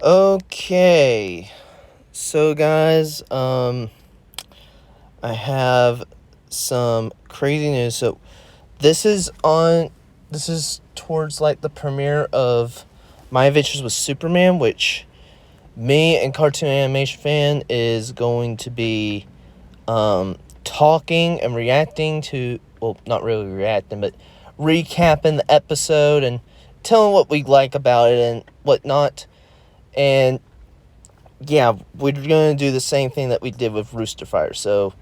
Okay, so guys, I have some crazy news. So this is towards like the premiere of My Adventures with Superman, which me and Cartoon Animation Fan is going to be talking and reacting to. Well, not really reacting, but recapping the episode and telling what we like about it and whatnot. And yeah, we're going to do the same thing that we did with Rooster Fire. So,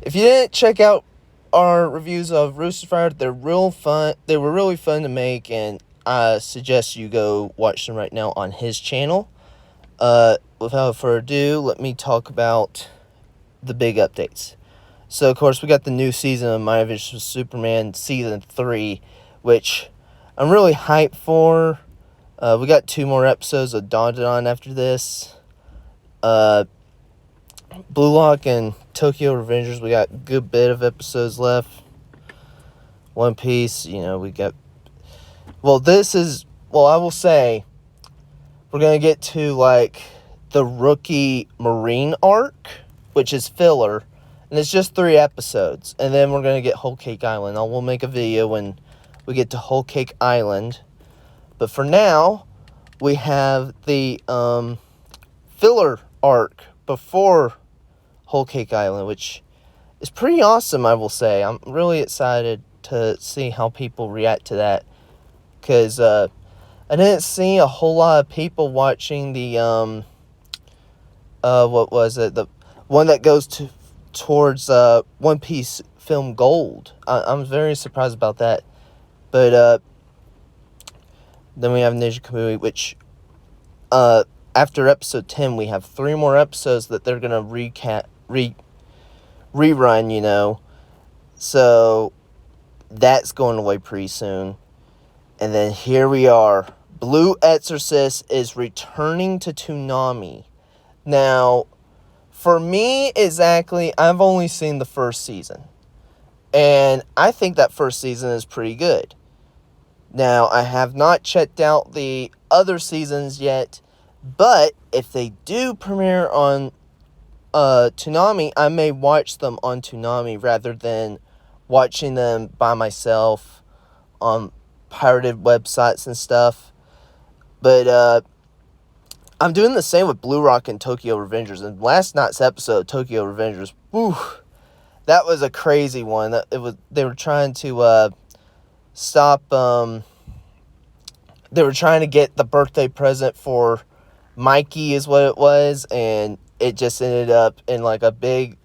if you didn't check out our reviews of Rooster Fire, they're real fun. They were really fun to make, and I suggest you go watch them right now on his channel. Without further ado, let me talk about the big updates. So, of course, we got the new season of My Adventures with Superman, Season 3, which I'm really hyped for. We got 2 more episodes of Dawn after this. Blue Lock and Tokyo Revengers, we got a good bit of episodes left. One Piece, we got... I will say, we're going to get to, the Rookie Marine arc, which is filler, and it's just 3 episodes, and then we're going to get Whole Cake Island. We'll make a video when we get to Whole Cake Island, but for now, we have the, filler arc before Whole Cake Island, which is pretty awesome, I will say. I'm really excited to see how people react to that, because I didn't see a whole lot of people watching the what was it, the one that goes towards One Piece film Gold. I'm very surprised about that. But then we have Ninja Kamui, which after episode 10, we have 3 more episodes that they're gonna rerun, So that's going away pretty soon. And then here we are. Blue Exorcist is returning to Toonami. Now, for me, exactly, I've only seen the first season. And I think that first season is pretty good. Now, I have not checked out the other seasons yet, but if they do premiere on Toonami, I may watch them on Toonami rather than watching them by myself on pirated websites and stuff. But I'm doing the same with Blue Rock and Tokyo Revengers. And last night's episode, Tokyo Revengers, whew, that was a crazy one. They were trying to stop. They were trying to get the birthday present for Mikey, is what it was, and it just ended up in a big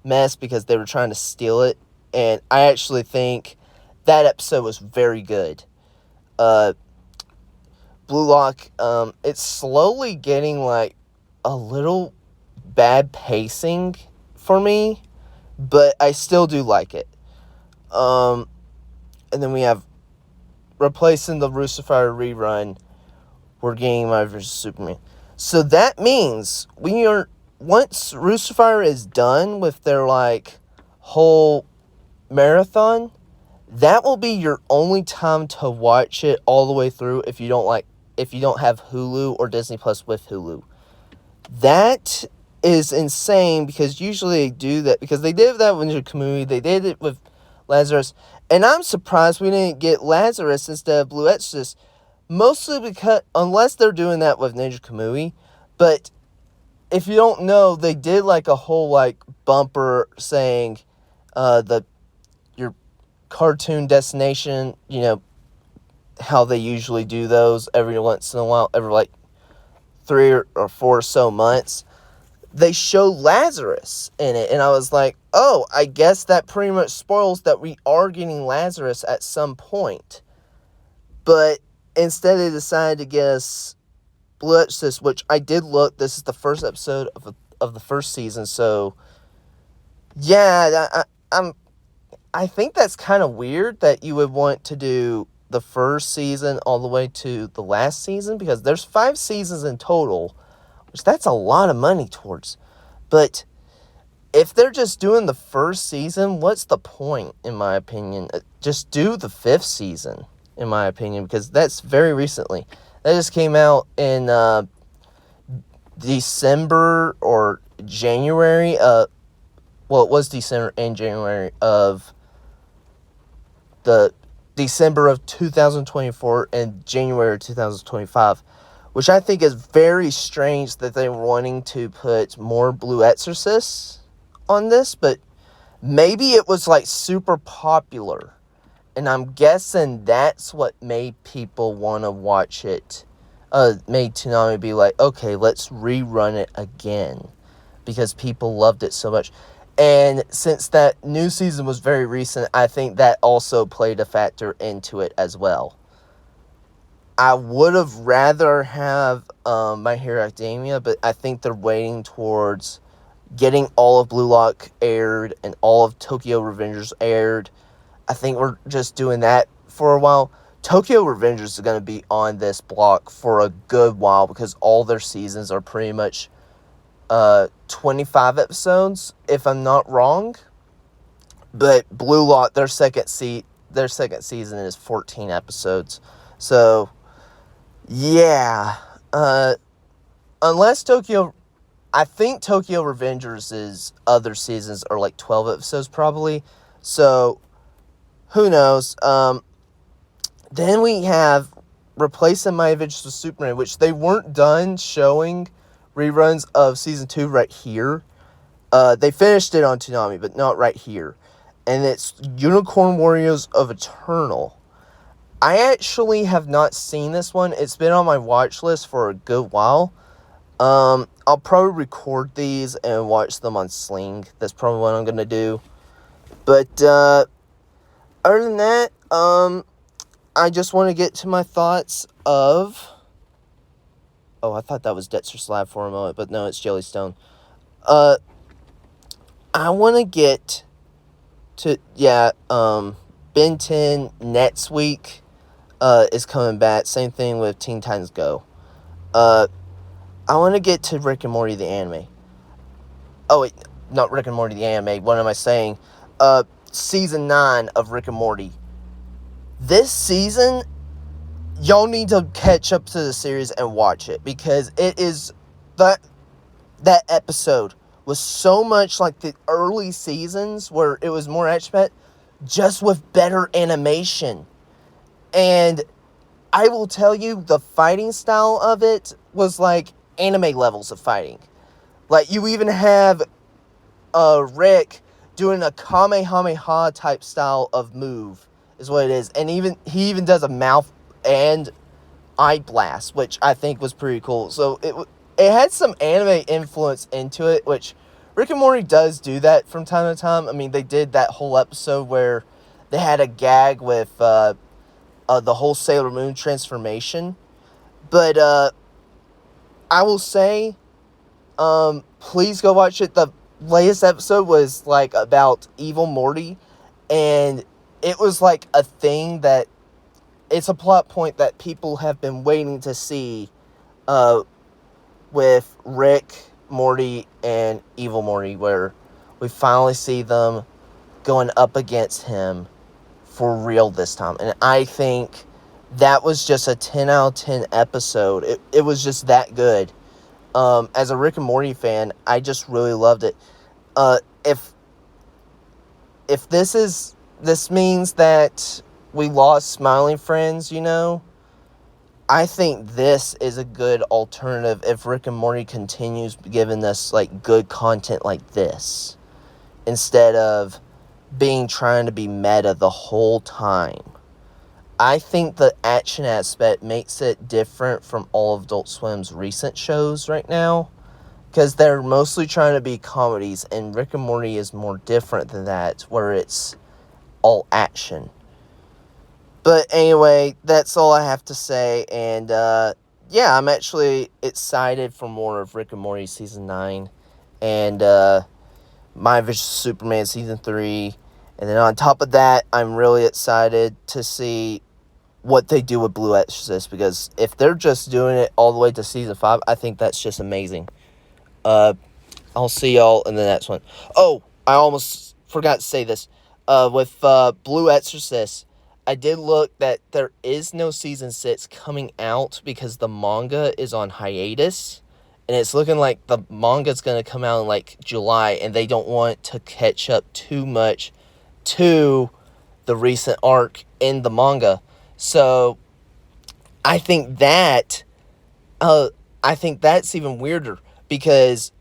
mess because they were trying to steal it. And I actually think that episode was very good. Blue Lock, it's slowly getting a little bad pacing for me, but I still do like it. And then we have replacing the Rooster Fire rerun, we're getting My vs. Superman. So that means once Rooster Fire is done with their whole marathon, that will be your only time to watch it all the way through if you don't have Hulu or Disney Plus with Hulu. That is insane, because usually they do that, because they did that with Ninja Kamui, they did it with Lazarus, and I'm surprised we didn't get Lazarus instead of Blue Exorcist, mostly because, unless they're doing that with Ninja Kamui, but if you don't know, they did a whole bumper saying your cartoon destination, how they usually do those every once in a while, every 3 or 4 or so months. They show Lazarus in it, and I was like, oh, I guess that pretty much spoils that we are getting Lazarus at some point. But instead they decided to get us Blue Exorcist, which I did look. This is the first episode of the first season, so yeah, I think that's kind of weird that you would want to do the first season all the way to the last season, because there's 5 seasons in total, which that's a lot of money towards. But if they're just doing the first season, what's the point, in my opinion? Just do the 5th season, in my opinion, because that's very recently. That just came out in December or January, well, it was December and January of the December of 2024 and January of 2025, which I think is very strange that they're wanting to put more Blue Exorcists on this, but maybe it was like super popular, and I'm guessing that's what made people want to watch it. Made Toonami be like, okay, let's rerun it again, because people loved it so much. And since that new season was very recent, I think that also played a factor into it as well. I would have rather have My Hero Academia, but I think they're waiting towards getting all of Blue Lock aired and all of Tokyo Revengers aired. I think we're just doing that for a while. Tokyo Revengers is going to be on this block for a good while because all their seasons are pretty much 25 episodes, if I'm not wrong. But Blue Lock, their second season is 14 episodes. So, yeah. Unless I think Tokyo Revengers' other seasons are like 12 episodes probably. So, who knows? Then we have Replacing My Adventures with Superman, which they weren't done showing reruns of Season 2 right here. They finished it on Toonami, but not right here. And it's Unicorn Warriors of Eternal. I actually have not seen this one. It's been on my watch list for a good while. I'll probably record these and watch them on Sling. That's probably what I'm going to do. But, other than that, I just want to get to my thoughts of... Oh, I thought that was Dexter Slab for a moment, but no, it's Jellystone. I want to get to... Ben 10 next week is coming back. Same thing with Teen Titans Go. I want to get to Rick and Morty the anime. Oh, wait, not Rick and Morty the anime. What am I saying? Season 9 of Rick and Morty. This season, y'all need to catch up to the series and watch it, because it is... That episode was so much like the early seasons where it was more action-packed, just with better animation. And I will tell you, the fighting style of it was like anime levels of fighting. Like, you even have Rick doing a Kamehameha type style of move, is what it is. And he even does a mouth and eye blast, which I think was pretty cool. So it had some anime influence into it, which Rick and Morty does do that from time to time. I mean, they did that whole episode where they had a gag with the whole Sailor Moon transformation. But I will say, please go watch it. The latest episode was like about Evil Morty, and it was like a thing that it's a plot point that people have been waiting to see with Rick, Morty, and Evil Morty, where we finally see them going up against him for real this time. And I think that was just a 10 out of 10 episode. It was just that good. As a Rick and Morty fan, I just really loved it. If this means that we lost Smiling Friends, I think this is a good alternative if Rick and Morty continues giving us like good content like this, instead of trying to be meta the whole time. I think the action aspect makes it different from all of Adult Swim's recent shows right now, because they're mostly trying to be comedies, and Rick and Morty is more different than that, where it's all action. But anyway, that's all I have to say, and yeah, I'm actually excited for more of Rick and Morty Season 9, and My Adventures with Superman Season 3, and then on top of that, I'm really excited to see what they do with Blue Exorcist, because if they're just doing it all the way to Season 5, I think that's just amazing. I'll see y'all in the next one. Oh, I almost forgot to say this. With Blue Exorcist, I did look that there is no Season 6 coming out because the manga is on hiatus. And it's looking like the manga's going to come out in like July, and they don't want to catch up too much to the recent arc in the manga. So I think that I think that's even weirder, because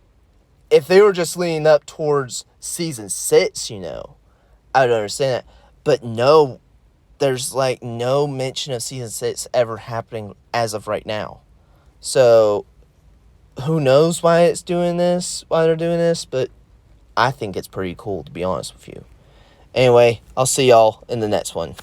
if they were just leading up towards season 6, I would understand that. But no, there's like no mention of season 6 ever happening as of right now. So who knows why they're doing this, but I think it's pretty cool, to be honest with you. Anyway, I'll see y'all in the next one.